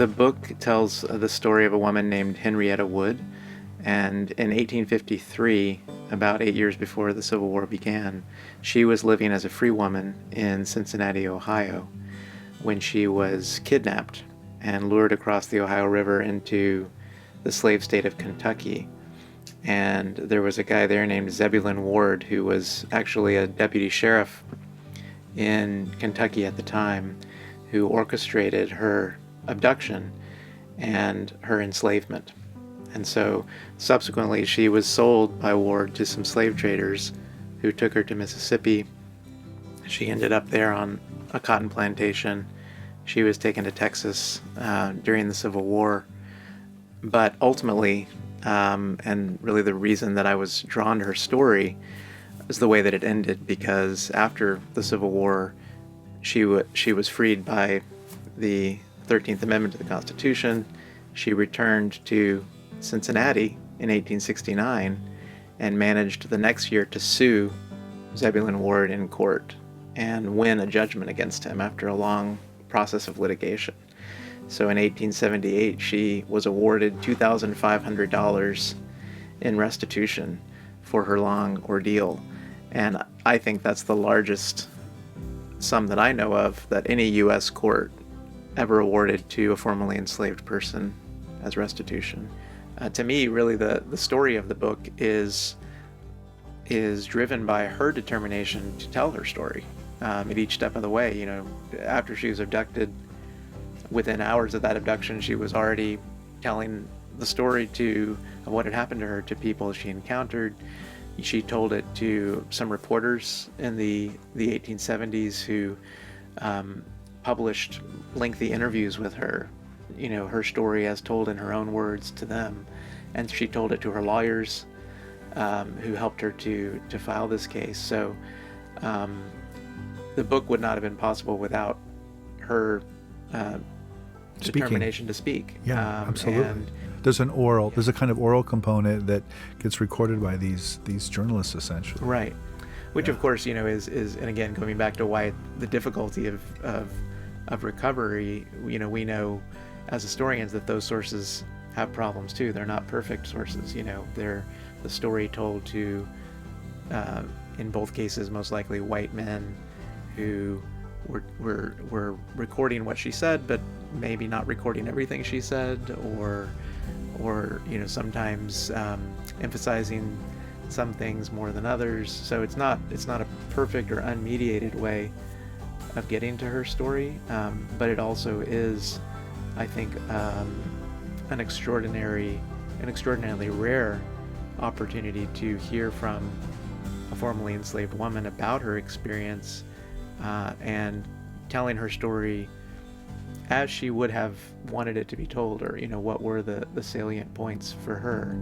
The book tells the story of a woman named Henrietta Wood, and in 1853, about 8 years before the Civil War began, she was living as a free woman in Cincinnati, Ohio, when she was kidnapped and lured across the Ohio River into the slave state of Kentucky. And there was a guy there named Zebulon Ward, who was actually a deputy sheriff in Kentucky at the time, who orchestrated her abduction and her enslavement. And so subsequently she was sold by Ward to some slave traders who took her to Mississippi. She ended up there on a cotton plantation. She was taken to Texas during the Civil War. But ultimately, and really the reason that I was drawn to her story is the way that it ended, because after the Civil War, she was freed by the 13th Amendment to the Constitution. She returned to Cincinnati in 1869 and managed the next year to sue Zebulon Ward in court and win a judgment against him after a long process of litigation. So in 1878, she was awarded $2,500 in restitution for her long ordeal. And I think that's the largest sum that I know of that any U.S. court ever awarded to a formerly enslaved person as restitution. To me, really, the story of the book is driven by her determination to tell her story at each step of the way. You know, after she was abducted, within hours of that abduction, she was already telling the story of what had happened to her to people she encountered. She told it to some reporters in the 1870s who published lengthy interviews with her, you know, her story as told in her own words to them. And she told it to her lawyers who helped her to file this case. So the book would not have been possible without her determination to speak. Yeah, absolutely. And there's a kind of oral component that gets recorded by these journalists, essentially. Right. Which, of course, you know, is and again, going back to why the difficulty of recovery, you know, we know as historians that those sources have problems too. They're not perfect sources, you know. They're the story told to, in both cases, most likely white men who were recording what she said, but maybe not recording everything she said, or you know, sometimes emphasizing some things more than others. So it's not a perfect or unmediated way of getting to her story, but it also is, I think, an extraordinarily rare opportunity to hear from a formerly enslaved woman about her experience and telling her story as she would have wanted it to be told, or, you know, what were the salient points for her.